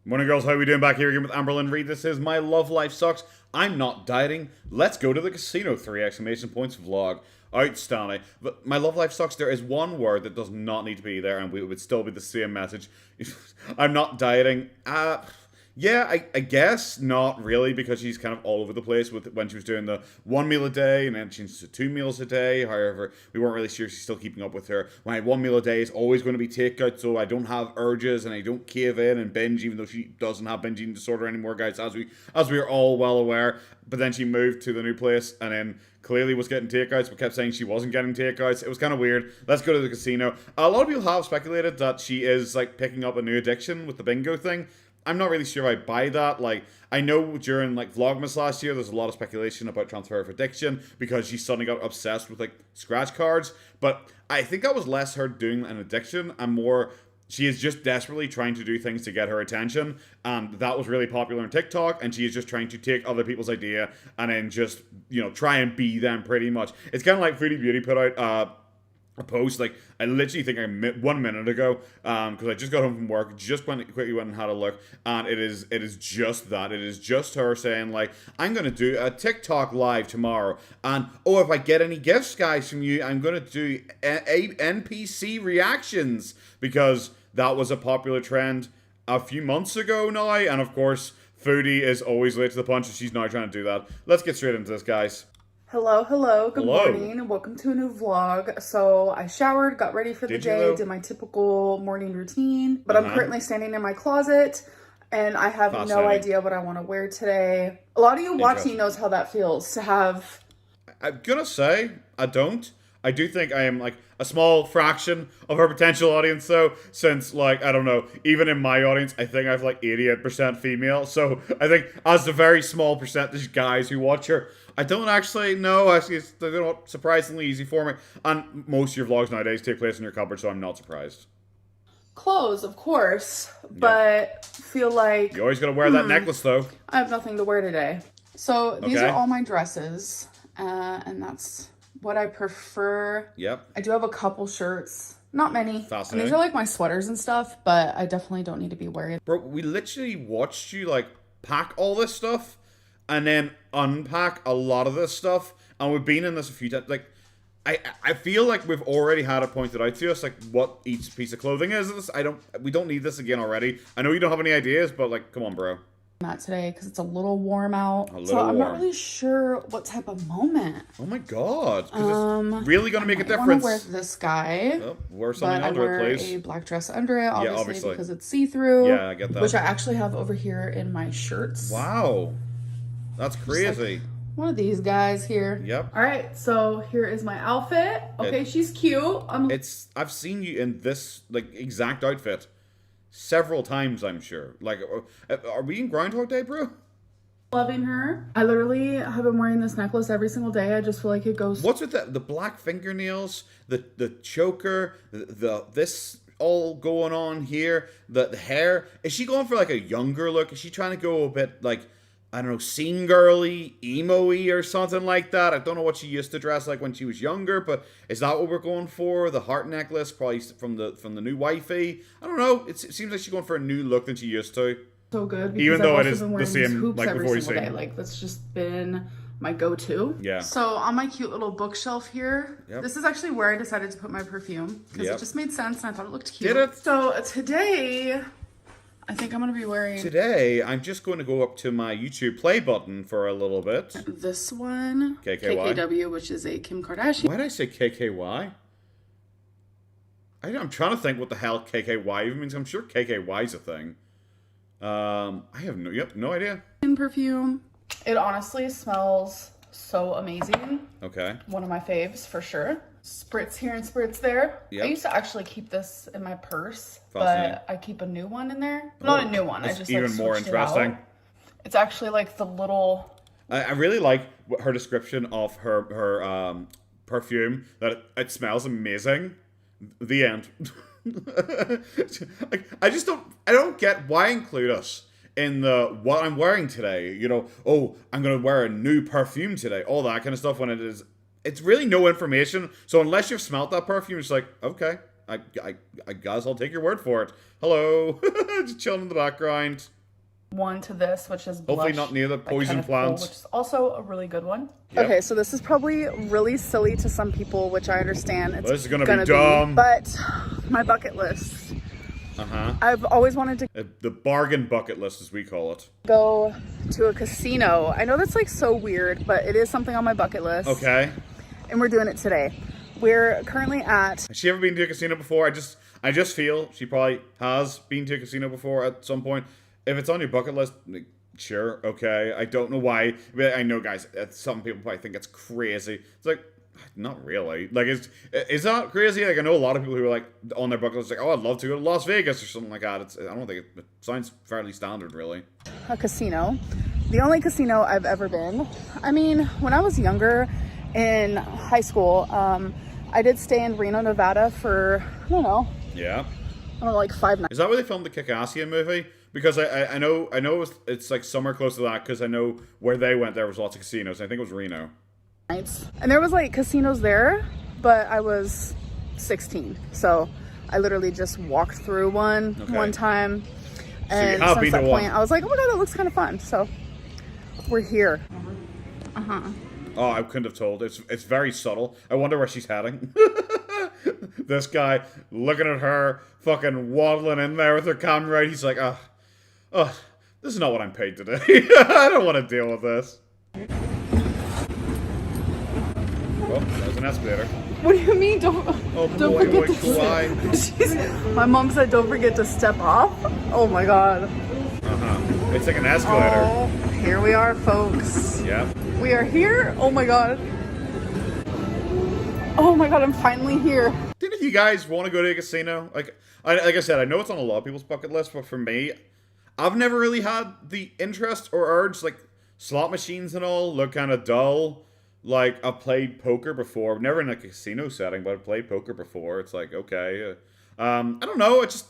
Morning, girls. How are we doing? Back here again with Amberlynn Reed. This is My Love Life Sucks. I'm not dieting. Let's go to the casino. 3 exclamation points vlog. Outstanding. But My Love Life Sucks, there is one word that does not need to be there, and it would still be the same message. I'm not dieting. Yeah, I guess not really, because she's kind of all over the place with when she was doing the 1 meal a day and then changed to 2 meals a day. However, we weren't really sure if she's still keeping up with her. My 1 meal a day is always going to be takeout, so I don't have urges and I don't cave in and binge, even though she doesn't have binge eating disorder anymore, guys, as we are all well aware. But then she moved to the new place and then clearly was getting takeouts, but kept saying she wasn't getting takeouts. It was kind of weird. Let's go to the casino. A lot of people have speculated that she is like picking up a new addiction with the bingo thing. I'm not really sure I buy that. Like, I know during like Vlogmas last year, there's a lot of speculation about transfer of addiction because she suddenly got obsessed with like scratch cards. But I think that was less her doing an addiction and more she is just desperately trying to do things to get her attention. And that was really popular on TikTok. And she is just trying to take other people's idea and then just, you know, try and be them pretty much. It's kind of like Foodie Beauty put out a post, like, I literally think 1 minute ago, because I just got home from work, just quickly went and had a look, and it is just that. It is just her saying, like, I'm going to do a TikTok live tomorrow, and, oh, if I get any gifts, guys, from you, I'm going to do NPC reactions, because that was a popular trend a few months ago now, and of course, Foodie is always late to the punch, and she's now trying to do that. Let's get straight into this, guys. Hello, good morning, and welcome to a new vlog. So I showered, got ready for the day, did my typical morning routine, but I'm currently standing in my closet, and I have no idea what I want to wear today. A lot of you watching knows how that feels to have... I'm gonna say, I don't. I do think I am, like, a small fraction of her potential audience, though, since, like, I don't know, even in my audience, I think I have, like, 88% female, so I think as the very small percentage guys who watch her, I don't actually know. Actually, it's surprisingly easy for me. And most of your vlogs nowadays take place in your cupboard, so I'm not surprised. Clothes, of course, but feel like... You always gotta wear that necklace, though. I have nothing to wear today. So these are all my dresses, and that's what I prefer. Yep. I do have a couple shirts. Not many. Fascinating. And these are like my sweaters and stuff, but I definitely don't need to be wearing. Bro, we literally watched you, like, pack all this stuff and then unpack a lot of this stuff, and we've been in this a few times. Like, I feel like we've already had it pointed out to us, like, what each piece of clothing is. We don't need this again already. I know you don't have any ideas, but, like, come on, bro. Not today, because it's a little warm out. I'm not really sure what type of moment. Oh my god, because it's really gonna make a difference. I want to wear this guy, wear something under it, please. I wear a black dress under it, obviously. Because it's see-through. Yeah, I get that. Which I actually have over here in my shirts. Wow. That's crazy. Like one of these guys here. Yep. All right, so here is my outfit. Okay, she's cute. I've seen you in this like exact outfit several times, I'm sure. Like, are we in Groundhog Day, bro? Loving her. I literally have been wearing this necklace every single day. I just feel like it goes... What's with the black fingernails, the choker, this all going on here, the hair? Is she going for like a younger look? Is she trying to go a bit like, I don't know, scene girly, emo-y or something like that? I don't know what she used to dress like when she was younger, but is that what we're going for? The heart necklace, probably from the new wifey? I don't know. It seems like she's going for a new look than she used to. So good, because even though I've it is the same like before you say. Like, that's just been my go-to. Yeah. So on my cute little bookshelf here, this is actually where I decided to put my perfume, because it just made sense and I thought it looked cute. Did it? So today, I think I'm going to be wearing... Today, I'm just going to go up to my YouTube play button for a little bit. This one. KKY. KKW, which is a Kim Kardashian. Why did I say KKY? I'm trying to think what the hell KKY even means. I'm sure KKY is a thing. I have no idea. Perfume. It honestly smells so amazing. Okay. One of my faves, for sure. Spritz here and spritz there. Yep. I used to actually keep this in my purse, but I keep a new one in there. Not a new one. I just even more interesting. It's actually like the little... I really like her description of her perfume, that it smells amazing. The end. I don't get why include us in what I'm wearing today. You know, oh, I'm gonna wear a new perfume today, all that kind of stuff, when it's really no information. So unless you've smelt that perfume, it's like, okay, I guess I'll take your word for it. Hello. Just chilling in the background. one to this, which is hopefully not near the poison plants, which is also a really good one. Yep. Okay, so this is probably really silly to some people, which I understand. It's this is gonna be dumb. But my bucket list. I've always wanted to the bargain bucket list, as we call it. Go to a casino. I know that's like so weird, but it is something on my bucket list. Okay. And we're doing it today. We're currently at. Has she ever been to a casino before? I just feel she probably has been to a casino before at some point. If it's on your bucket list, like, sure, okay. I don't know why. I know, guys, some people probably think it's crazy. It's like, not really. Like, is that crazy? Like, I know a lot of people who are like on their bucket list, like, oh, I'd love to go to Las Vegas or something like that. I don't think it sounds fairly standard, really. A casino. The only casino I've ever been. I mean, when I was younger in high school, I did stay in Reno, Nevada for, I don't know. Yeah. I don't know, like 5 nights. Is that where they filmed the Kick-Assian movie? Because I know it's like somewhere close to that, because I know where they went there was lots of casinos. I think it was Reno. And there was like casinos there, but I was 16, so I literally just walked through one time, and so since that point I was like, oh my god, that looks kind of fun, so we're here. Oh, I couldn't have told. It's very subtle. I wonder where she's heading. This guy looking at her, fucking waddling in there with her camera. He's like, oh, this is not what I'm paid to do. I don't want to deal with this. Oh, there's an escalator. What do you mean? Don't forget to my mom said don't forget to step off. Oh my god. It's like an escalator. Oh, here we are, folks. Yeah. We are here. Oh my god. Oh my god, I'm finally here. Didn't if you guys want to go to a casino? Like I said, I know it's on a lot of people's bucket list, but for me, I've never really had the interest or urge. Like, slot machines and all look kind of dull. Like, I've played poker before. Never in a casino setting, but I've played poker before. It's like, okay. I don't know. It's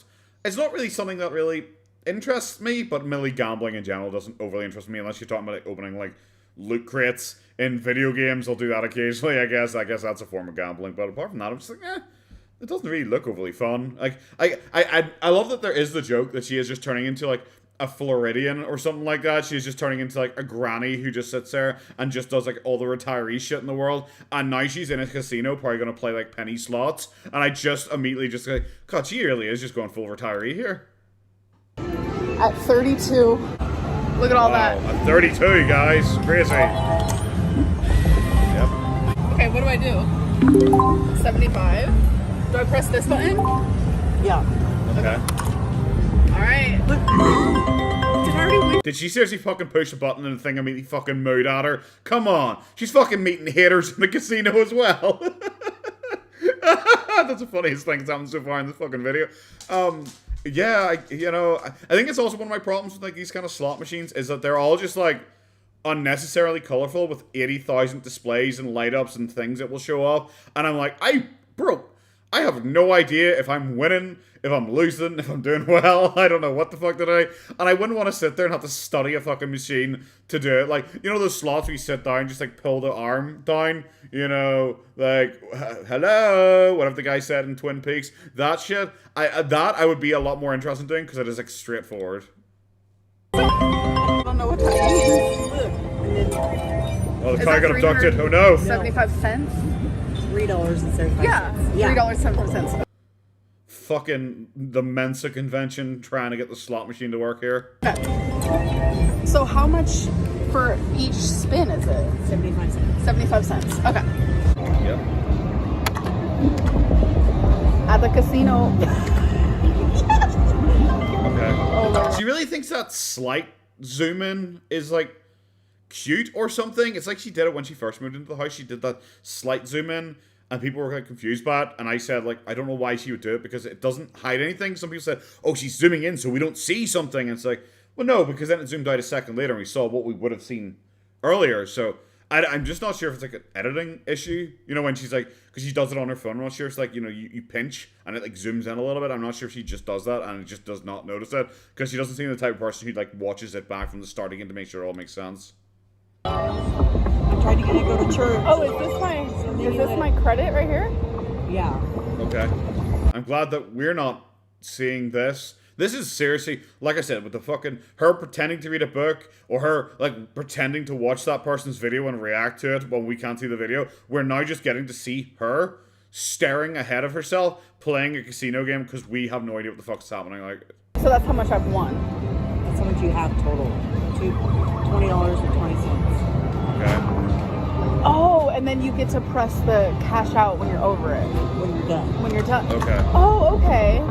not really something that really interests me, but merely gambling in general doesn't overly interest me, unless you're talking about like opening like loot crates in video games. I'll do that occasionally, I guess. I guess that's a form of gambling. But apart from that, I'm just like, it doesn't really look overly fun. Like, I love that there is the joke that she is just turning into like a Floridian or something like that. She's just turning into like a granny who just sits there and just does like all the retiree shit in the world. And now she's in a casino, probably gonna play like penny slots. And I just immediately just like, God, she really is just going full retiree here. At 32. Look at all that. At 32, guys. Crazy. Yep. Okay, what do I do? 75. Do I press this button? Yeah. Okay. Alright. Did I already win? Did she seriously fucking push a button and the thing immediately fucking mooed at her? Come on. She's fucking meeting haters in the casino as well. That's the funniest thing that's happened so far in this fucking video. Yeah, I think it's also one of my problems with like these kind of slot machines is that they're all just like unnecessarily colorful with 80,000 displays and light ups and things that will show up. And I'm like, bro, I have no idea if I'm winning, if I'm losing, if I'm doing well. I don't know what the fuck to do. And I wouldn't want to sit there and have to study a fucking machine to do it. Like, you know those slots where you sit down, just like pull the arm down? You know, like, hello, whatever the guy said in Twin Peaks. That shit, I would be a lot more interested in doing because it is like straightforward. I don't know what that means. Look. Oh, the car got abducted. Oh no. 75 cents? $3.75. Yeah, $3.75. Fucking the Mensa convention trying to get the slot machine to work here. Okay. So how much for each spin is it? 75 cents. 75 cents. Okay. Yep. At the casino. Okay. Oh, Lord. She really thinks that slight zoom in is like cute or something. It's like she did it when she first moved into the house. She did that slight zoom in and people were kind of confused by it. And I said, like, I don't know why she would do it because it doesn't hide anything. Some people said, oh, she's zooming in so we don't see something. And it's like, well, no, because then it zoomed out a second later and we saw what we would have seen earlier. So I'm just not sure if it's like an editing issue. You know, when she's like, because she does it on her phone. I'm not sure if it's like, you know, you pinch and it like zooms in a little bit. I'm not sure if she just does that and it just does not notice it. Because she doesn't seem the type of person who like watches it back from the start again to make sure it all makes sense. I'm trying to get you to go to church. Oh, is this my credit right here? Yeah. Okay. I'm glad that we're not seeing this. This is seriously, like I said, with the fucking, her pretending to read a book, or her, like, pretending to watch that person's video and react to it when we can't see the video. We're now just getting to see her staring ahead of herself, playing a casino game, because we have no idea what the fuck's happening. Like, So that's how much I've won. That's how much you have total. $20.20. okay. Oh, and then you get to press the cash out when you're over it. When you're done. When you're done. Okay. Oh, okay.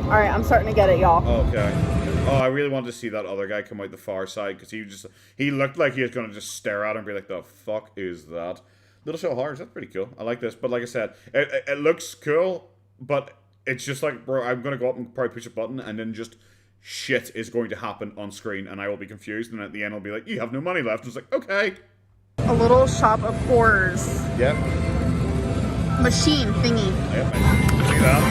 All right, I'm starting to get it, y'all. Okay. Oh, I really wanted to see that other guy come out the far side, because he looked like he was going to just stare at him and be like, the fuck is that? Little Show of Horrors, that's pretty cool. I like this. But like I said, it looks cool, but it's just like, bro, I'm going to go up and probably push a button, and then just shit is going to happen on screen, and I will be confused, and at the end I'll be like, you have no money left. And it's like, okay. A little shop of horrors. Yep. Machine thingy. Yep, I see that.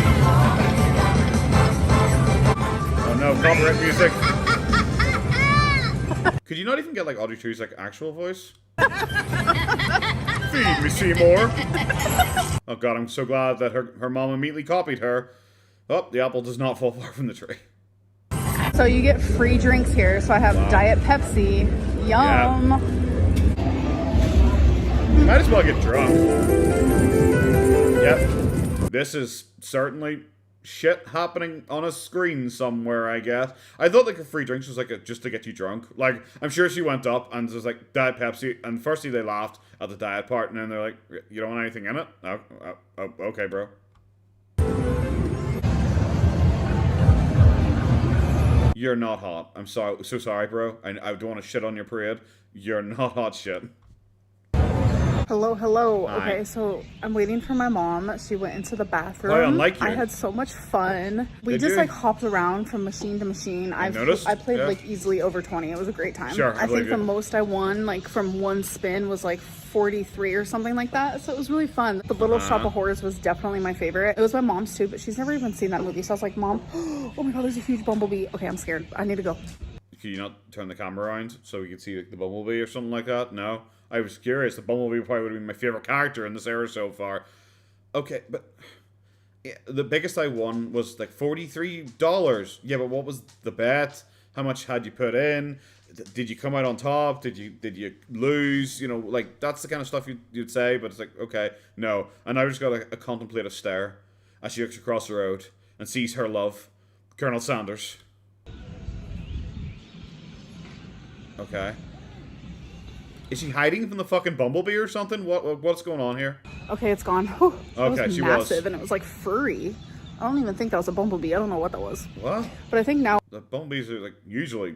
Oh no, copyright music. Could you not even get like Audrey 2's like actual voice? Feed me, Seymour. Oh god, I'm so glad that her mom immediately copied her. Oh, the apple does not fall far from the tree. So you get free drinks here. So I have Diet Pepsi. Yum. Yeah. Might as well get drunk. Yep. This is certainly shit happening on a screen somewhere, I guess. I thought like a free drinks was like just to get you drunk. Like, I'm sure she went up and was like, Diet Pepsi. And firstly they laughed at the diet part, and then they're like, you don't want anything in it? Oh, okay, bro. You're not hot. I'm so sorry, bro. I don't want to shit on your parade. You're not hot shit. Hello, hello. Hi. Okay, so I'm waiting for my mom. She went into the bathroom. Oh, unlike you. I had so much fun. We just like hopped around from machine to machine. I played like easily over 20. It was a great time. Sure, I think the most I won like from one spin was like 43 or something like that. So it was really fun. The Little Shop of Horrors was definitely my favorite. It was my mom's too, but she's never even seen that movie. So I was like, Mom, oh my god, there's a huge bumblebee. Okay, I'm scared. I need to go. Could you not turn the camera around so we could see like, the bumblebee or something like that? No? I was curious. The bumblebee probably would have been my favorite character in this era so far. Okay, but yeah, the biggest I won was like $43. Yeah, but what was the bet? How much had you put in? Did you come out on top? Did you lose? You know, like that's the kind of stuff you'd say. But it's like, okay, no. And I just got a contemplative stare as she looks across the road and sees her love, Colonel Sanders. Okay. Is she hiding from the fucking bumblebee or something? What's going on here? Okay, it's gone. Whew, okay, was massive, and it was like furry. I don't even think that was a bumblebee. I don't know what that was. What? But I think now the bumblebees are like usually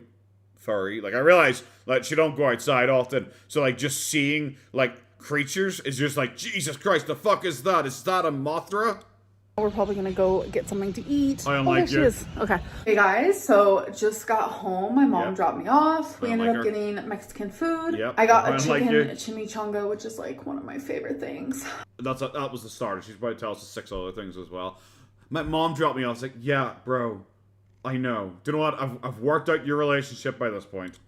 furry. Like I realize like she don't go outside often, so like just seeing like creatures is just like Jesus Christ. The fuck is that? Is that a Mothra? we're probably gonna go get something to eat. I don't like there she is. Okay. Hey guys, so just got home. My mom dropped me off. We ended up getting Mexican food. Yep. I got a chicken chimichanga, which is like one of my favorite things. That was the starter. She's probably tell us 6 other things as well. My mom dropped me off. I was like, yeah, bro, I know. Do you know what? I've worked out your relationship by this point.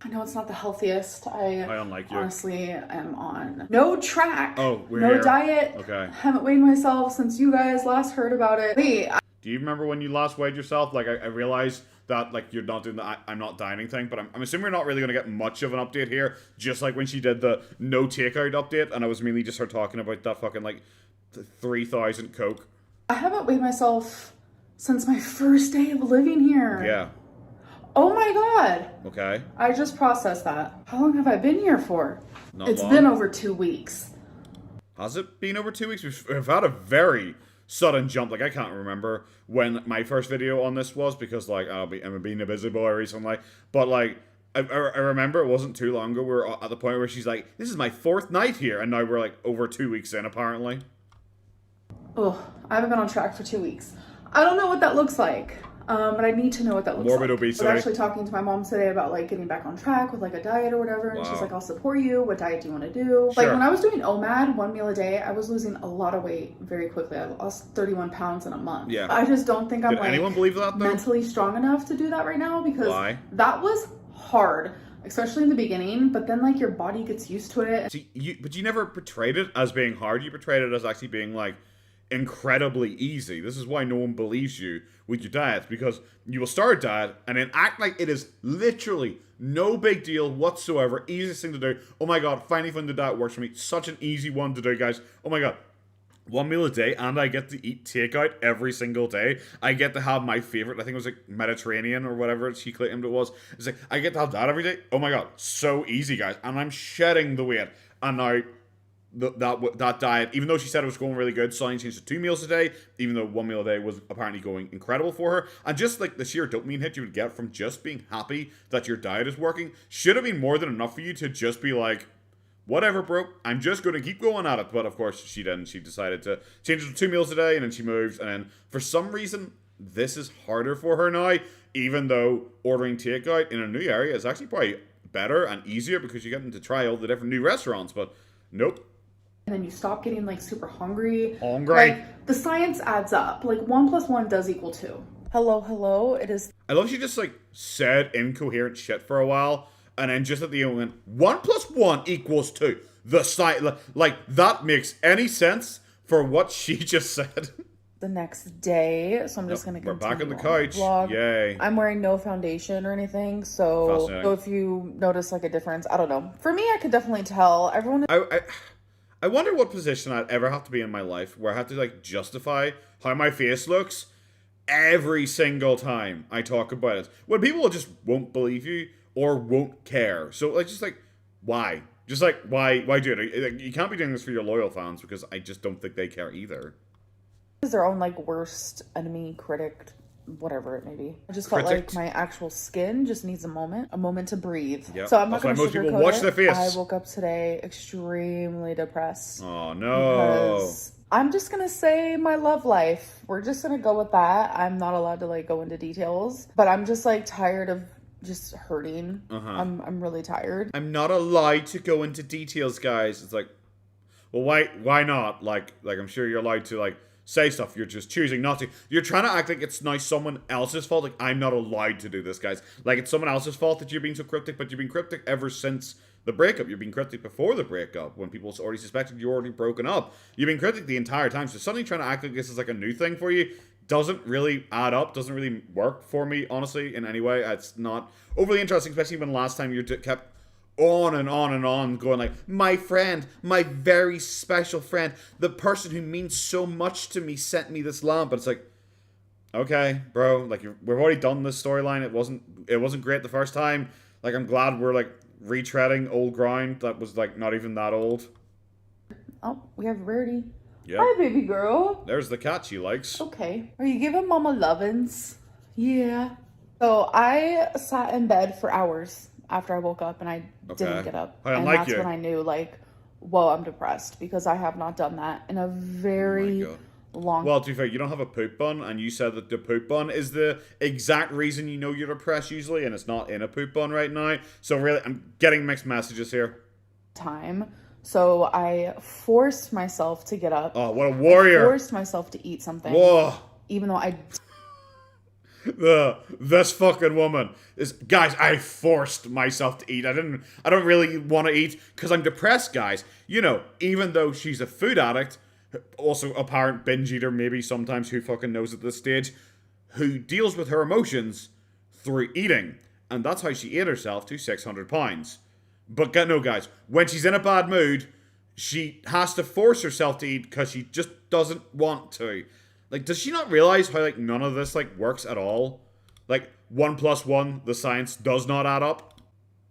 I know it's not the healthiest. I unlike you. Honestly am on no track. Oh, we're no here. diet. Okay. Haven't weighed myself since you guys last heard about it. Wait. Do you remember when you last weighed yourself? Like, I realized that, like, you're not doing the I'm not dieting thing, but I'm assuming we're not really going to get much of an update here, just like when she did the no takeout update, and I was mainly just her talking about that fucking, like, 3,000 Coke. I haven't weighed myself since my first day of living here. Yeah. Oh my god. Okay. I just processed that. How long have I been here for? Not long. Been over 2 weeks. Has it been over 2 weeks? We've had a very sudden jump. Like, I can't remember when my first video on this was, because, like, I'm being a busy boy recently. But, like, I remember it wasn't too long ago. We were at the point where she's like, this is my 4th night here. And now we're, like, over 2 weeks in, apparently. Oh, I haven't been on track for 2 weeks. I don't know what that looks like. But I need to know what that looks Morbid like. obesity. I was actually talking to my mom today about like getting back on track with like a diet or whatever, and she's like, "I'll support you. What diet do you want to do?" Sure. Like when I was doing OMAD, 1 meal a day, I was losing a lot of weight very quickly. I lost 31 pounds in a month. Yeah. I just don't think I'm anyone believe that, though? Mentally strong enough to do that right now, because that was hard, especially in the beginning. But then like your body gets used to it. See, but you never portrayed it as being hard. You portrayed it as actually being like, incredibly easy. This is why no one believes you with your diet, because you will start a diet and then act like it is literally no big deal whatsoever. Easiest thing to do. Oh my god, finally found the diet works for me. Such an easy one to do, guys. Oh my god. 1 meal a day, and I get to eat takeout every single day. I get to have my favorite, I think it was like Mediterranean or whatever she claimed it was. It's like, I get to have that every day. Oh my god, so easy, guys. And I'm shedding the weight. And now, that diet, even though she said it was going really good, suddenly changed to 2 meals a day, even though 1 meal a day was apparently going incredible for her. And just like the sheer dopamine hit you would get from just being happy that your diet is working should have been more than enough for you to just be like, whatever, bro, I'm just going to keep going at it. But of course, she didn't. She decided to change it to 2 meals a day, and then she moved. And then, for some reason, this is harder for her now, even though ordering takeout in a new area is actually probably better and easier because you get to try all the different new restaurants. But nope. And then you stop getting, like, super hungry. Like, the science adds up. Like, 1 + 1 does equal 2. Hello, it is... I love she just, like, said incoherent shit for a while. And then just at the end went, 1 + 1 = 2. Like, that makes any sense for what she just said. The next day, so I'm just going to continue. We're back on the couch. Vlog. Yay. I'm wearing no foundation or anything, so if you notice, like, a difference, I don't know. For me, I could definitely tell. Everyone... I wonder what position I'd ever have to be in my life where I have to, like, justify how my face looks every single time I talk about it. When people just won't believe you or won't care. So, like, just, like, why? Just, like, why do it? You can't be doing this for your loyal fans because I just don't think they care either. Their own, like, worst enemy, critic, whatever it may be. I just felt like my actual skin just needs a moment to breathe. Yep. So I'm not going to sugarcoat it. Watch their face. I woke up today extremely depressed. Oh, no. Because I'm just going to say my love life. We're just going to go with that. I'm not allowed to, like, go into details. But I'm just, like, tired of just hurting. I'm really tired. I'm not allowed to go into details, guys. It's like, well, why not? Like I'm sure you're allowed to, like, say stuff. You're just choosing not to. You're trying to act like it's now someone else's fault. Like, I'm not allowed to do this, guys. Like, it's someone else's fault that you're being so cryptic, but you've been cryptic ever since the breakup. You've been cryptic before the breakup, when people already suspected you already broken up. You've been cryptic the entire time. So suddenly trying to act like this is like a new thing for you doesn't really add up, doesn't really work for me, honestly, in any way. It's not overly interesting, especially when last time you kept on and on and on going like, my friend, my very special friend, the person who means so much to me sent me this lamp. But it's like, okay, bro, like, we've already done this storyline. It wasn't great the first time. Like, I'm glad we're, like, retreading old ground that was, like, not even that old. Oh, we have Rarity. Yep. Hi, baby girl. There's the cat she likes. Okay. Are you giving Mama lovin's? Yeah. So I sat in bed for hours after I woke up, and I didn't get up. And that's when I knew, like, whoa, I'm depressed, because I have not done that in a very long... Well, to be fair, you don't have a poop bun, and you said that the poop bun is the exact reason you know you're depressed usually, and it's not in a poop bun right now. So really, I'm getting mixed messages here. So I forced myself to get up. Oh, what a warrior. I forced myself to eat something. Whoa. Even though I... This fucking woman is... Guys, I forced myself to eat. I don't really want to eat because I'm depressed, guys. You know, even though she's a food addict, also apparent binge eater maybe sometimes, who fucking knows at this stage, who deals with her emotions through eating. And that's how she ate herself to 600 pounds. But no, guys, when she's in a bad mood, she has to force herself to eat because she just doesn't want to. Like, does she not realize how, like, none of this, like, works at all? Like, 1 + 1, the science does not add up.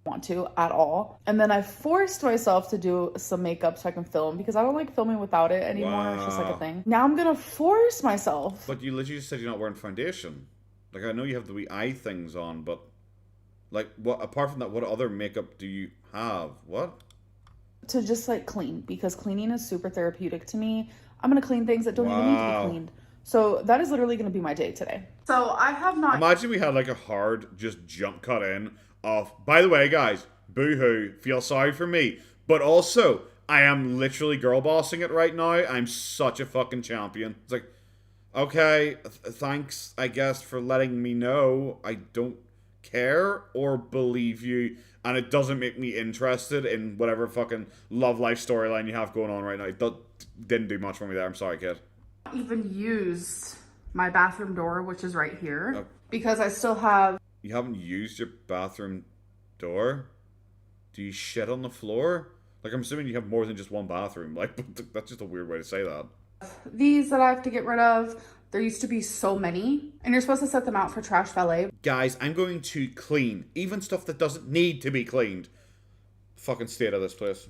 Want to at all. And then I forced myself to do some makeup so I can film, because I don't like filming without it anymore. Wow. It's just like a thing. Now I'm gonna force myself. But you literally just said you're not wearing foundation. Like, I know you have the wee eye things on, but... Like, what? Apart from that, what other makeup do you have? What? To just, like, clean, because cleaning is super therapeutic to me. I'm gonna clean things that don't even need to be cleaned. So that is literally gonna be my day today. So I have not... Imagine we had, like, a hard, just jump cut in of, by the way, guys, boo-hoo, feel sorry for me. But also, I am literally girl bossing it right now. I'm such a fucking champion. It's like, okay, thanks, I guess, for letting me know. I don't care or believe you, and it doesn't make me interested in whatever fucking love life storyline you have going on right now. It didn't do much for me there. I'm sorry, kid. even used my bathroom door, which is right here, because I still have... You haven't used your bathroom door? Do you shit on the floor? Like, I'm assuming you have more than just one bathroom. Like, that's just a weird way to say that. These that I have to get rid of. There used to be so many, and you're supposed to set them out for trash valet. Guys, I'm going to clean even stuff that doesn't need to be cleaned. Fucking stay out of this place.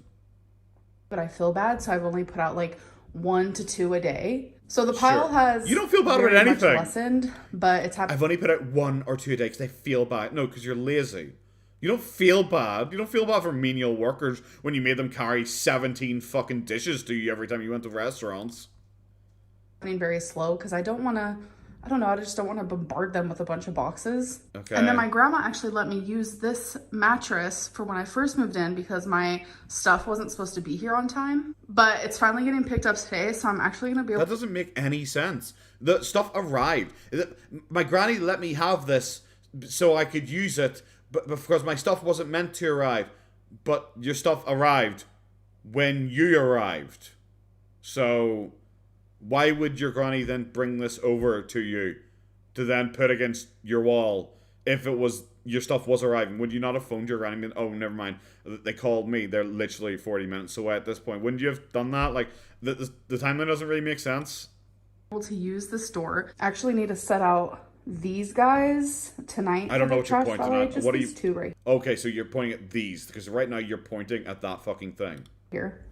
But I feel bad, so I've only put out like 1 to 2 a day. So the pile has... You don't feel bad about anything. Lessened, but it's happening. I've only put out 1 or 2 a day because I feel bad. No, because you're lazy. You don't feel bad. You don't feel bad for menial workers when you made them carry 17 fucking dishes to you every time you went to restaurants. Very slow because I don't want to, I don't know, I just don't want to bombard them with a bunch of boxes. Okay. And then my grandma actually let me use this mattress for when I first moved in because my stuff wasn't supposed to be here on time. But it's finally getting picked up today, so I'm actually going to be able... That doesn't make any sense. The stuff arrived. My granny let me have this so I could use it, but because my stuff wasn't meant to arrive. But your stuff arrived when you arrived. So... why would your granny then bring this over to you to then put against your wall if it was your stuff was arriving? Would you not have phoned your granny and been, oh, never mind, they called me, they're literally 40 minutes away at this point? Wouldn't you have done that? Like, the timeline doesn't really make sense. To use this door, I actually need to set out these guys tonight. I don't know what you're pointing at. Just what are these you? Two right okay, so you're pointing at these because right now you're pointing at that fucking thing. Here.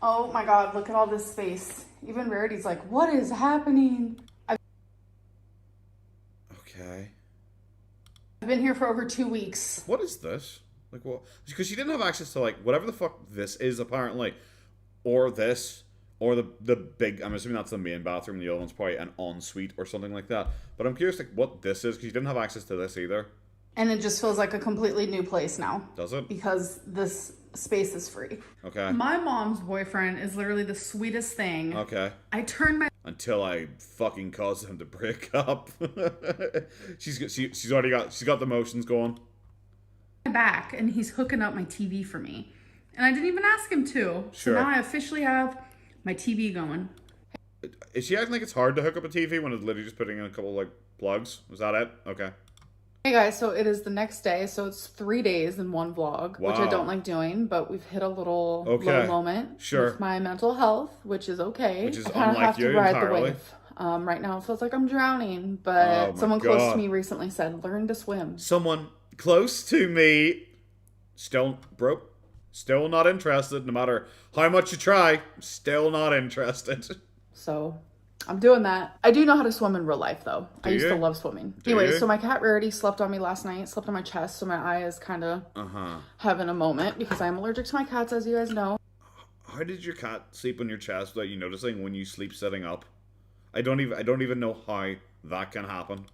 Oh my god, look at all this space. Even Rarity's like, what is happening? Okay. I've been here for over 2 weeks. What is this? Like, what? Because she didn't have access to, like, whatever the fuck this is, apparently. Or this. Or the big, I'm assuming that's the main bathroom. The other one's probably an ensuite or something like that. But I'm curious, like, what this is, because she didn't have access to this either. And it just feels like a completely new place now. Does it? Because this space is free. Okay. My mom's boyfriend is literally the sweetest thing. Okay. I turned my... Until I fucking caused them to break up. she's got the motions going. Back, and he's hooking up my TV for me. And I didn't even ask him to. Sure. So now I officially have my TV going. Is she acting like it's hard to hook up a TV when it's literally just putting in a couple, like, plugs? Was that it? Okay. Hey guys, so it is the next day, so it's 3 days in one vlog, which I don't like doing, but we've hit a little low moment with my mental health, which is okay. Which is I kind of have to ride entirely. the wave. Right now it feels like I'm drowning, but someone close to me recently said, learn to swim. Someone close to me, still broke, still not interested, no matter how much you try, still not interested. So... I'm doing that. I do know how to swim in real life, though. I used to love swimming. Anyway, so my cat Rarity slept on me last night, slept on my chest, so my eye is kind of having a moment because I'm allergic to my cats, as you guys know. How did your cat sleep on your chest without you noticing when you sleep sitting up? I don't even know how that can happen.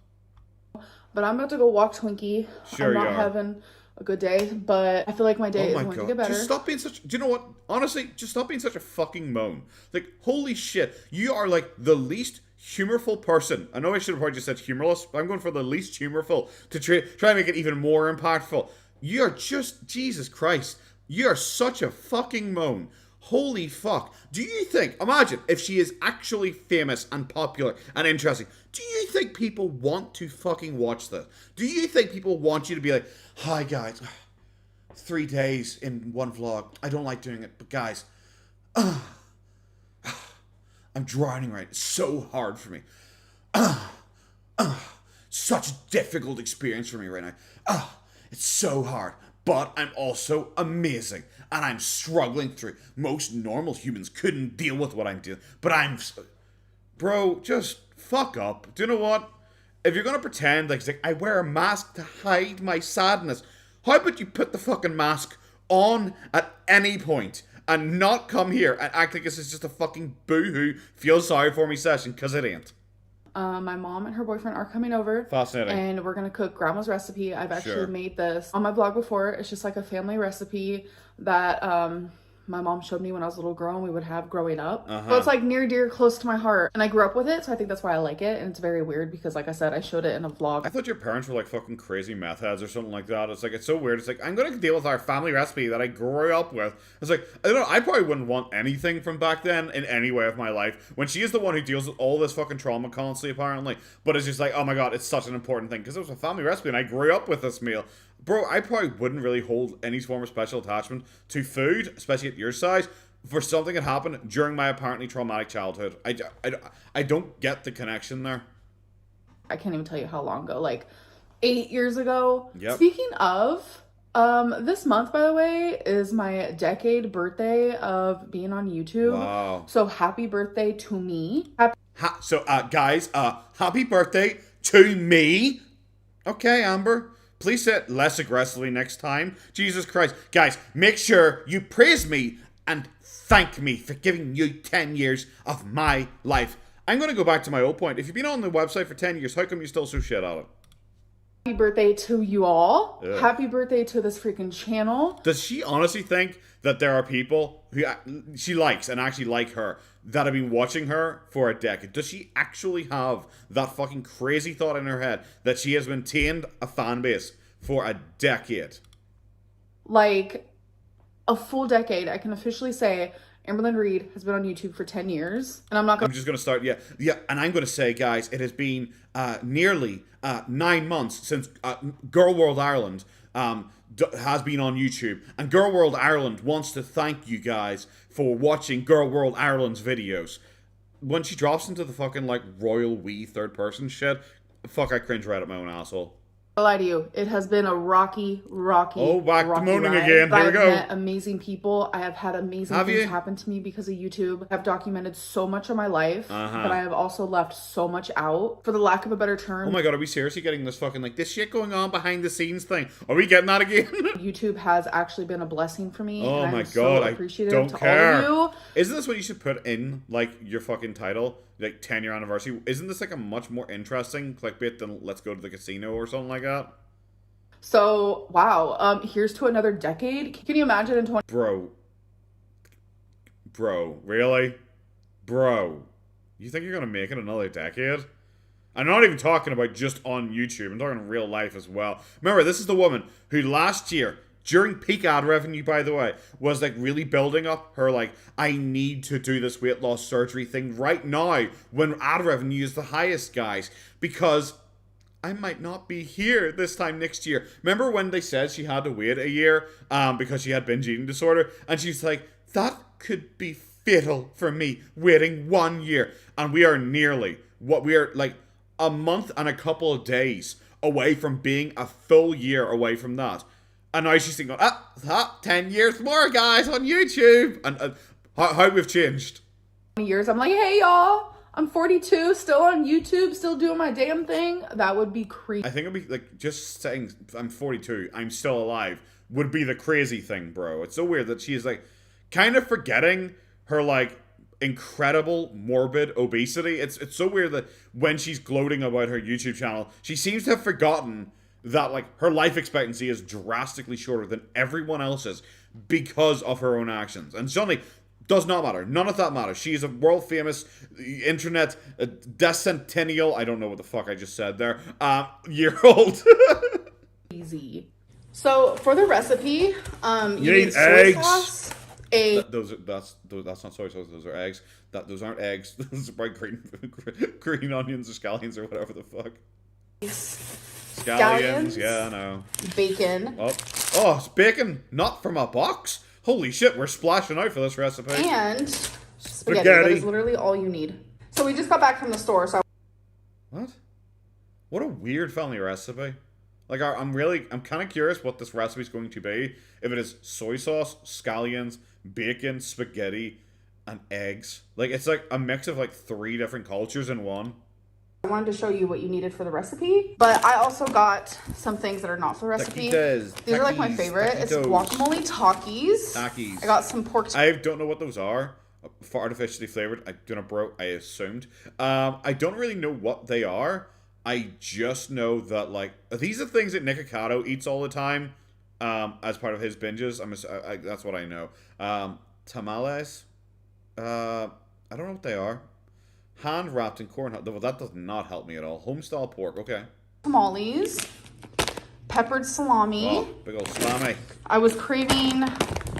But I'm about to go walk Twinkie. Sure, I'm not having a good day, but I feel like my day is going to get better. Just stop being such... Do you know what? Honestly, just stop being such a fucking moan. Like, holy shit. You are, like, the least humorful person. I know I should have probably just said humorless, but I'm going for the least humorful to try and make it even more impactful. You are just... Jesus Christ. You are such a fucking moan. Holy fuck. Do you think... Imagine if she is actually famous and popular and interesting. Do you think people want to fucking watch this? Do you think people want you to be like, hi guys, 3 days in one vlog. I don't like doing it, but guys, I'm drowning right now. It's so hard for me. Such a difficult experience for me right now. It's so hard. But I'm also amazing. And I'm struggling through. Most normal humans couldn't deal with what I'm dealing. But I'm... Bro, just fuck up. Do you know what? If you're going to pretend like I wear a mask to hide my sadness, how about you put the fucking mask on at any point and not come here and act like this is just a fucking boo-hoo, feel sorry for me session, because it ain't. My mom and her boyfriend are coming over. Fascinating. And we're going to cook grandma's recipe. I've actually made this on my blog before. It's just like a family recipe that my mom showed me when I was a little girl and we would have growing up. So it's like near dear, close to my heart. And I grew up with it, so I think that's why I like it. And it's very weird because, like I said, I showed it in a vlog. I thought your parents were like fucking crazy meth heads or something like that. It's like, it's so weird. It's like, I'm gonna deal with our family recipe that I grew up with. It's like, I don't know, I probably wouldn't want anything from back then in any way of my life. When she is the one who deals with all this fucking trauma constantly, apparently. But it's just like, oh my god, it's such an important thing. Because it was a family recipe and I grew up with this meal. Bro, I probably wouldn't really hold any form of special attachment to food, especially at your size, for something that happened during my apparently traumatic childhood. I don't get the connection there. I can't even tell you how long ago, like 8 years ago. Yep. Speaking of, this month, by the way, is my decade birthday of being on YouTube. Wow. So happy birthday to me. Guys, happy birthday to me. Okay, Amber. Please say it less aggressively next time. Jesus Christ. Guys, make sure you praise me and thank me for giving you 10 years of my life. I'm going to go back to my old point. If you've been on the website for 10 years, how come you still so shit at it? Happy birthday to you all. Ugh. Happy birthday to this freaking channel. Does she honestly think that there are people who she likes and actually like her that have been watching her for a decade? Does she actually have that fucking crazy thought in her head that she has maintained a fan base for a decade? Like a full decade. I can officially say Amberlynn Reed has been on YouTube for 10 years. And I'm just going to start, and I'm going to say, guys, it has been nearly 9 months since Gorlworld Ireland has been on YouTube. And Gorlworld Ireland wants to thank you guys for watching Gorlworld Ireland's videos. When she drops into the fucking, like, royal we third-person shit, fuck, I cringe right at my own asshole. I'll lie to you. It has been a rocky back to moaning ride. again. Here we go. I've met amazing people. I have had amazing things happen to me because of YouTube. I've documented so much of my life, but I have also left so much out, for the lack of a better term. Oh my god, are we seriously getting this fucking, like, this shit going on behind the scenes thing? Are we getting that again? YouTube has actually been a blessing for me. Oh and my I'm god, so appreciative I don't to care. all of you. Isn't this what you should put in, like, your fucking title? Like, 10-year anniversary? Isn't this, like, a much more interesting clickbait than Let's Go to the Casino or something like that? So, wow, here's to another decade. Can you imagine in 20... Bro, really? Bro, you think you're gonna make it another decade? I'm not even talking about just on YouTube, I'm talking real life as well. Remember, this is the woman who last year, during peak ad revenue, by the way, was like really building up her, like, I need to do this weight loss surgery thing right now when ad revenue is the highest, guys, because I might not be here this time next year. Remember when they said she had to wait a year because she had binge eating disorder? And she's like, that could be fatal for me, waiting 1 year. And we are nearly, we are like a month and a couple of days away from being a full year away from that. And now she's thinking, 10 years more, guys, on YouTube. And how we've changed. Years, I'm like, hey, y'all. I'm 42, still on YouTube, still doing my damn thing. That would be crazy. I think it'd be like just saying I'm 42, I'm still alive would be the crazy thing, bro. It's so weird that she's like kind of forgetting her like incredible morbid obesity. It's so weird that when she's gloating about her YouTube channel, she seems to have forgotten that like her life expectancy is drastically shorter than everyone else's because of her own actions. And suddenly, does not matter. None of that matters. She is a world famous internet decennial. I don't know what the fuck I just said there. Year old. Easy. So for the recipe, you need soy eggs. sauce. That's not soy sauce. Those are eggs. Those aren't eggs. Those are bright green onions or scallions or whatever the fuck. Scallions. Yeah, I know. Bacon. Oh, it's bacon, not from a box. Holy shit, we're splashing out for this recipe. And spaghetti. That is literally all you need. So we just got back from the store, so... What? What a weird family recipe. Like, I'm kind of curious what this recipe is going to be. If it is soy sauce, scallions, bacon, spaghetti, and eggs. Like, it's like a mix of like 3 different cultures in one. I wanted to show you what you needed for the recipe, but I also got some things that are not for the recipe. These are like my favorite. It's guacamole Takis. I got some pork. I don't know what those are. For artificially flavored. I don't know, bro. I assumed. I don't really know what they are. I just know that like these are things that Nick Ocado eats all the time, as part of his binges. That's what I know. tamales. I don't know what they are. Hand wrapped in corn. Well, that does not help me at all. Homestyle pork. Okay. Tamales. Peppered salami. Oh, big old salami. I was craving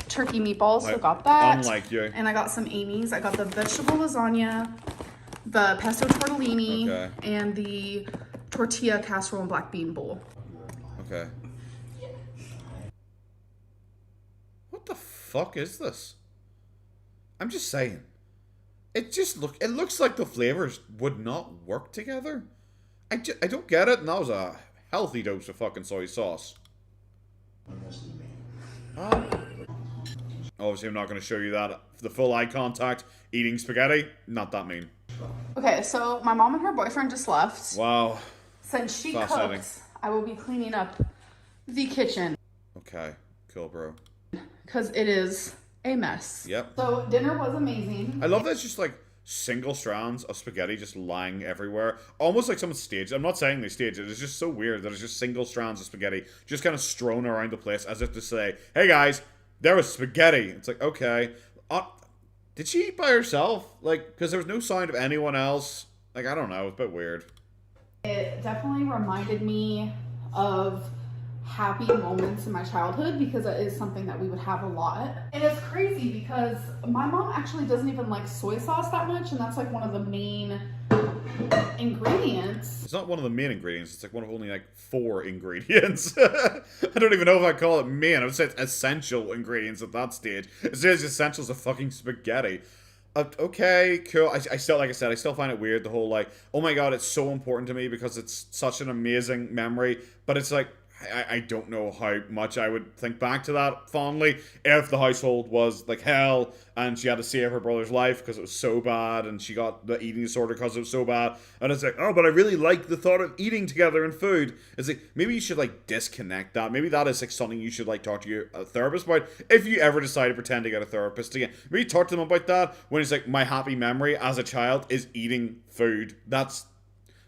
turkey meatballs, so got that. Unlike you. And I got some Amy's. I got the vegetable lasagna, the pesto tortellini, and the tortilla casserole and black bean bowl. Okay. What the fuck is this? I'm just saying. It looks like the flavors would not work together. I don't get it, and that was a healthy dose of fucking soy sauce. Obviously, I'm not going to show you that. The full eye contact, eating spaghetti, not that mean. Okay, so my mom and her boyfriend just left. Wow. Since she cooks, I will be cleaning up the kitchen. Okay, cool, bro. Because it is a mess. Yep. So dinner was amazing. I love that it's just like single strands of spaghetti just lying everywhere. Almost like someone staged it. I'm not saying they staged it. It's just so weird that it's just single strands of spaghetti just kind of strewn around the place as if to say, hey guys, there was spaghetti. It's like, okay. Did she eat by herself? Like, because there was no sign of anyone else. Like, I don't know. It's a bit weird. It definitely reminded me of happy moments in my childhood because it is something that we would have a lot. And it's crazy because my mom actually doesn't even like soy sauce that much, and that's like one of the main ingredients. It's not one of the main ingredients. It's like one of only like 4 ingredients. I don't even know if I'd call it main. I would say it's essential ingredients at that stage. It's just essentials of fucking spaghetti. Okay, cool. I still, like I said, I still find it weird, the whole like, oh my god, it's so important to me because it's such an amazing memory. But it's like, I don't know how much I would think back to that fondly if the household was like hell and she had to save her brother's life because it was so bad and she got the eating disorder because it was so bad. And it's like, oh, but I really like the thought of eating together and food. It's like, maybe you should like disconnect that. Maybe that is like something you should like talk to your therapist about if you ever decide to pretend to get a therapist again. Maybe talk to them about that when it's like, my happy memory as a child is eating food. That's...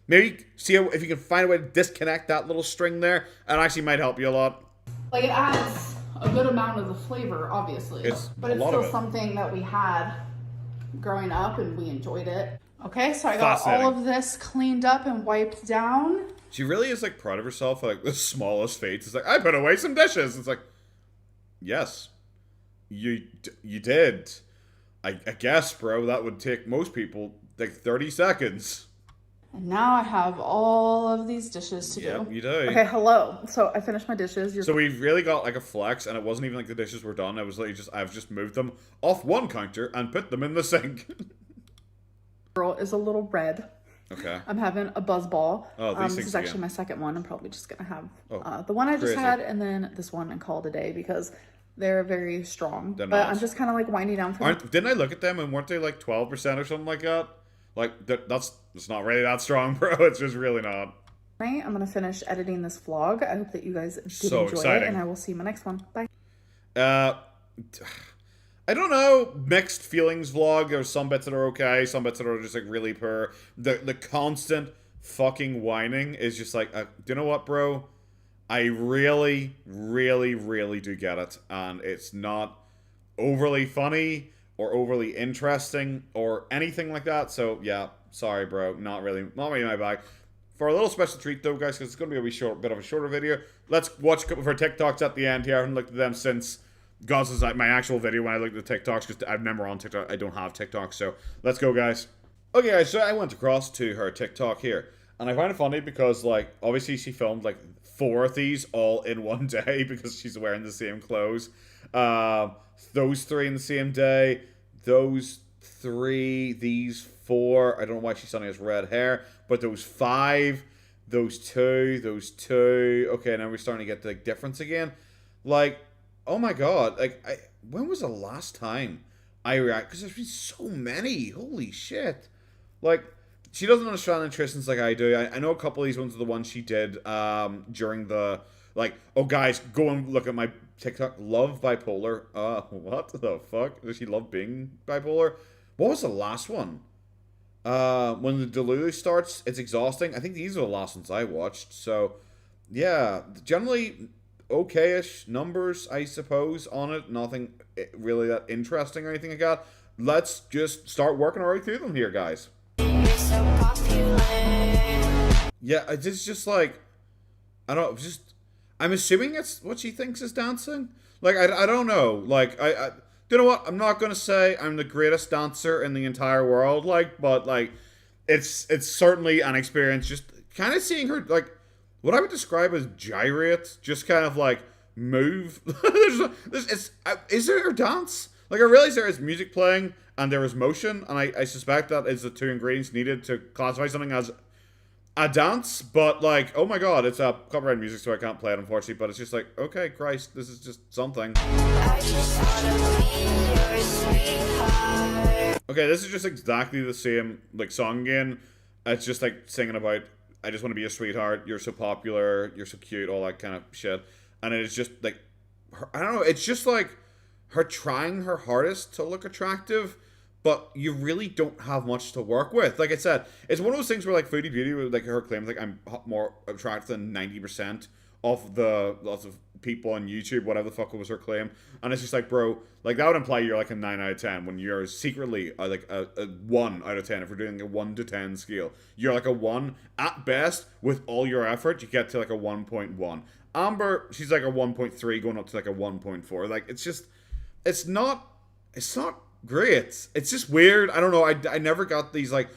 Maybe see if you can find a way to disconnect that little string there. It actually might help you a lot. Like, it adds a good amount of the flavor, obviously. But it's still something that we had growing up and we enjoyed it. Okay, so I got all of this cleaned up and wiped down. She really is like proud of herself for like the smallest feats. It's like, I put away some dishes. It's like, yes, you did. I guess, bro, that would take most people like 30 seconds. And now I have all of these dishes to do. Yep, you do. Okay, hello. So I finished my dishes. So we've really got like a flex, and it wasn't even like the dishes were done. It was like I've just moved them off one counter and put them in the sink. Girl is a little red. Okay. I'm having a buzz ball. Oh, this is actually my second one. I'm probably just gonna have the one I just had, and then this one and call it a day because they're very strong. But I'm just kind of like winding down for Didn't I look at them and weren't they like 12% or something like that? Like, it's not really that strong, bro. It's just really not. I'm going to finish editing this vlog. I hope that you guys did enjoy it, and I will see you in my next one. Bye. I don't know. Mixed feelings vlog. There's some bits that are okay, some bits that are just like really poor. The constant fucking whining is just like, do you know what, bro? I really, really, really do get it. And it's not overly funny or overly interesting, or anything like that. So, yeah, sorry, bro. Not really my bag. For a little special treat, though, guys, because it's going to be a bit of a shorter video, let's watch a couple of our TikToks at the end here. I haven't looked at them since God's is like my actual video when I looked at the TikToks, because I've never on TikTok. I don't have TikTok, so let's go, guys. Okay, guys, so I went across to her TikTok here, and I find it funny because, like, obviously she filmed, like, 4 of these all in one day because she's wearing the same clothes. Those 3 in the same day. Those 3, these 4, I don't know why she's suddenly has red hair, but those 5, those 2, those 2, okay, now we're starting to get the like, difference again. Like, oh my god, like, when was the last time I react? Because there's been so many, holy shit. Like, she doesn't understand nutrition like I do. I know a couple of these ones are the ones she did during the, like, oh guys, go and look at my TikTok, love bipolar. What the fuck? Does she love being bipolar? What was the last one? When the Delulu starts, it's exhausting. I think these are the last ones I watched. So, yeah, generally, okay-ish numbers, I suppose, on it. Nothing really that interesting or anything like that. Let's just start working our way through them here, guys. Yeah, it's just like, I don't know, I'm assuming it's what she thinks is dancing. Like, I don't know. Like, you know what? I'm not gonna say I'm the greatest dancer in the entire world, like, but, like, it's certainly an experience just kind of seeing her, like, what I would describe as gyrate, just kind of, like, move. Is there a dance? Like, I realize there is music playing and there is motion, and I suspect that is the two ingredients needed to classify something as a dance, but, like, oh my god, it's a copyright music, so I can't play it, unfortunately, but it's just like, okay, Christ, this is just something. Okay, this is just exactly the same, like, song again. It's just, like, singing about, I just want to be a sweetheart, you're so popular, you're so cute, all that kind of shit. And it is just, like, I don't know, it's just, like, her trying her hardest to look attractive, but you really don't have much to work with. Like I said, it's one of those things where, like, Foodie Beauty, like, her claims, like, I'm more attractive than 90% of the lots of people on YouTube, whatever the fuck was her claim. And it's just like, bro, like, that would imply you're, like, a 9 out of 10 when you're secretly, like, a 1 out of 10. If we're doing a 1 to 10 scale, you're, like, a 1. At best, with all your effort, you get to, like, a 1.1. Amber, she's, like, a 1.3 going up to, like, a 1.4. Like, it's just, it's not great. It's just weird. I don't know. I never got these, like,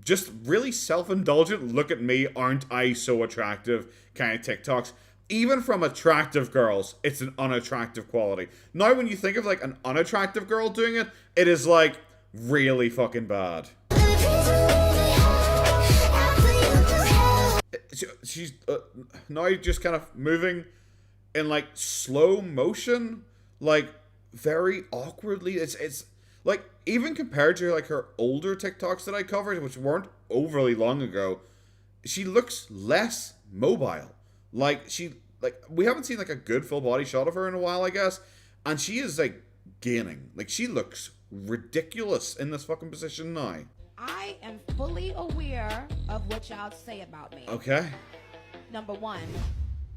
just really self-indulgent, look at me, aren't I so attractive kind of TikToks. Even from attractive girls, it's an unattractive quality. Now, when you think of, like, an unattractive girl doing it, it is, like, really fucking bad. She's now just kind of moving in, like, slow motion, like, very awkwardly. It's like, even compared to, like, her older TikToks that I covered, which weren't overly long ago, she looks less mobile. Like, we haven't seen, like, a good full body shot of her in a while, I guess, and she is, like, gaining. Like, she looks ridiculous in this fucking position now. I am fully aware of what y'all say about me. Okay. Number one,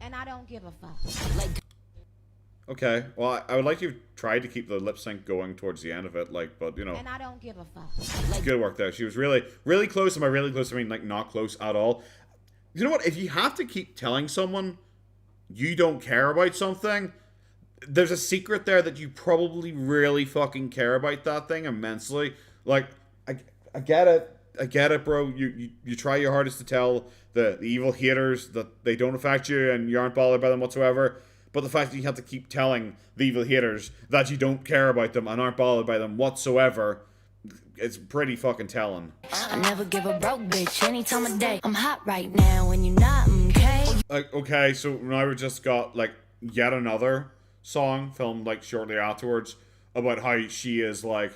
and I don't give a fuck. Like, okay, well, I would like you to try to keep the lip sync going towards the end of it, like, but, you know. And I don't give a fuck. Like, good work there. She was really, really close, and by really close, I mean, like, not close at all. You know what? If you have to keep telling someone you don't care about something, there's a secret there that you probably really fucking care about that thing immensely. Like, I get it, bro. You try your hardest to tell the evil haters that they don't affect you and you aren't bothered by them whatsoever. But the fact that you have to keep telling the evil haters that you don't care about them and aren't bothered by them whatsoever, it's pretty fucking telling. I never give a broke bitch any time of day. I'm hot right now and you're not, okay? Like, okay, so now we just got, like, yet another song filmed, like, shortly afterwards about how she is, like,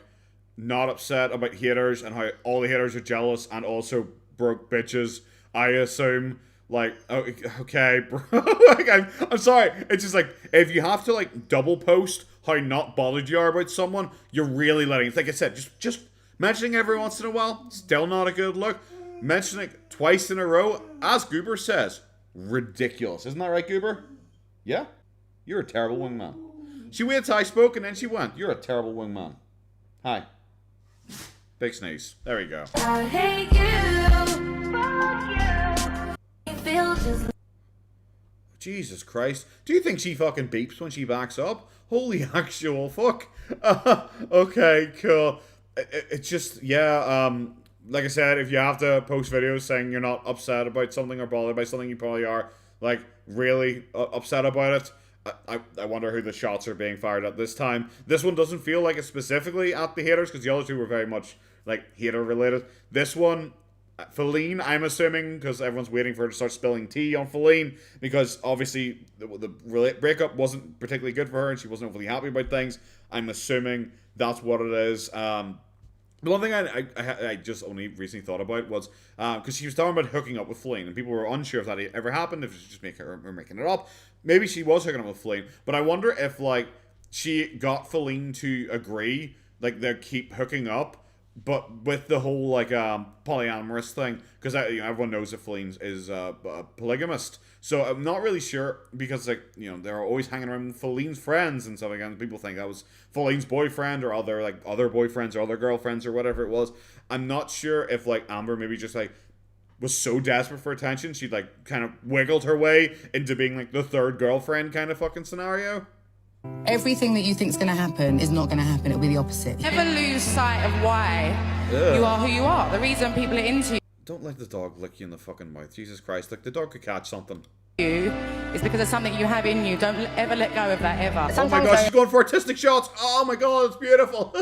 not upset about haters and how all the haters are jealous and also broke bitches, I assume. Like, okay, bro. Like, I'm sorry. It's just like, if you have to, like, double post how not bothered you are about someone, you're really letting, like I said, just mentioning every once in a while, still not a good look. Mentioning it twice in a row, as Goober says, ridiculous. Isn't that right, Goober? Yeah? You're a terrible wingman. She waited till I spoke and then she went, you're a terrible wingman. Hi. Big sneeze. There we go. I hate you. Fuck you. Feel just Jesus Christ. Do you think she fucking beeps when she backs up? Holy actual fuck. Okay, cool. It's just, yeah, like I said, if you have to post videos saying you're not upset about something or bothered by something, you probably are, like, really upset about it. I wonder who the shots are being fired at this time. This one doesn't feel like it's specifically at the haters, because the other two were very much, like, hater-related. This one, Feline, I'm assuming, because everyone's waiting for her to start spilling tea on Feline, because obviously the breakup wasn't particularly good for her, and she wasn't overly happy about things. I'm assuming that's what it is. The one thing I just only recently thought about was, because she was talking about hooking up with Feline, and people were unsure if that ever happened, if it was just making it up. Maybe she was hooking up with Feline, but I wonder if, like, she got Feline to agree, like, they'll keep hooking up but with the whole like polyamorous thing, because everyone knows that Feline is a polygamist. So I'm not really sure, because like they're always hanging around with Feline's friends and stuff like that. And people think that was Feline's boyfriend or other boyfriends or other girlfriends or whatever it was. I'm not sure if like Amber maybe just like was so desperate for attention she'd like kind of wiggled her way into being like the third girlfriend kind of fucking scenario. Everything that you think's going to happen is not going to happen. It'll be the opposite. Never lose sight of why you are who you are. The reason people are into Don't let the dog lick you in the fucking mouth. Jesus Christ. Like, the dog could catch something. you is because of something you have in you. Don't ever let go of that, ever. Oh my god, she's going for artistic shots. Oh my god, it's beautiful.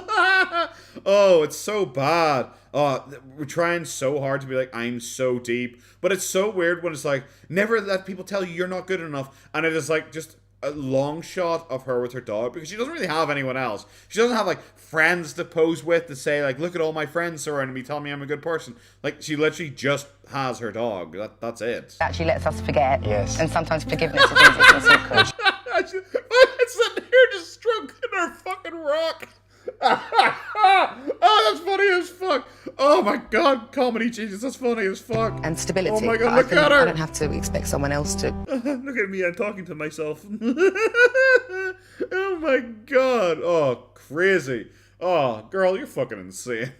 Oh, it's so bad. We're trying so hard to be like, I'm so deep. But it's so weird when it's like, never let people tell you you're not good enough. And it is like, just a long shot of her with her dog, because she doesn't really have anyone else. She doesn't have like friends to pose with to say like, look at all my friends surrounding me, telling me I'm a good person. Like, she literally just has her dog. That's it. Actually lets us forget. Yes. And sometimes forgiveness is easy to secret. It's sitting here just stroking her fucking rock. Oh, that's funny as fuck. Oh my god, comedy Jesus, that's funny as fuck. And stability. Oh my god, look at her. I don't have to expect someone else to. Look at me, I'm talking to myself. Oh my god. Oh, crazy. Oh, girl, you're fucking insane.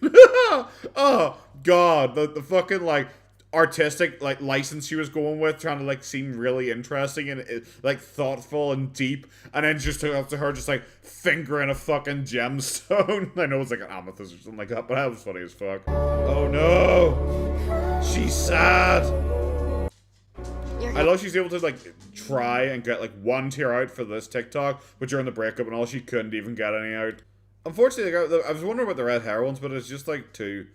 Oh god, the fucking like artistic like license she was going with, trying to like seem really interesting and like thoughtful and deep, and then just to her just like fingering a fucking gemstone. I know it's like an amethyst or something like that, but that was funny as fuck. Oh no, she's sad. I love she's able to like try and get like one tear out for this TikTok, but during the breakup and all, she couldn't even get any out. Unfortunately, I was wondering about the red hair ones, but it's just like two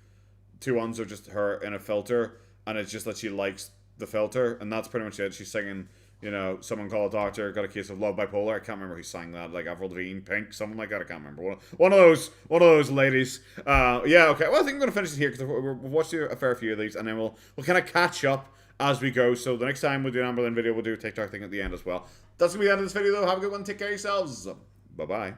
ones of just her in a filter. And it's just that she likes the filter, and that's pretty much it. She's singing, Someone Call a Doctor, Got a Case of Love Bipolar. I can't remember who sang that, like Avril Lavigne, Pink, something like that. I can't remember. One of those ladies. Yeah, okay. Well, I think I'm gonna finish it here because we've watched a fair few of these, and then we'll kind of catch up as we go. So the next time we do an Amberlynn video, we'll do a TikTok thing at the end as well. That's gonna be the end of this video, though. Have a good one. Take care of yourselves. Bye bye.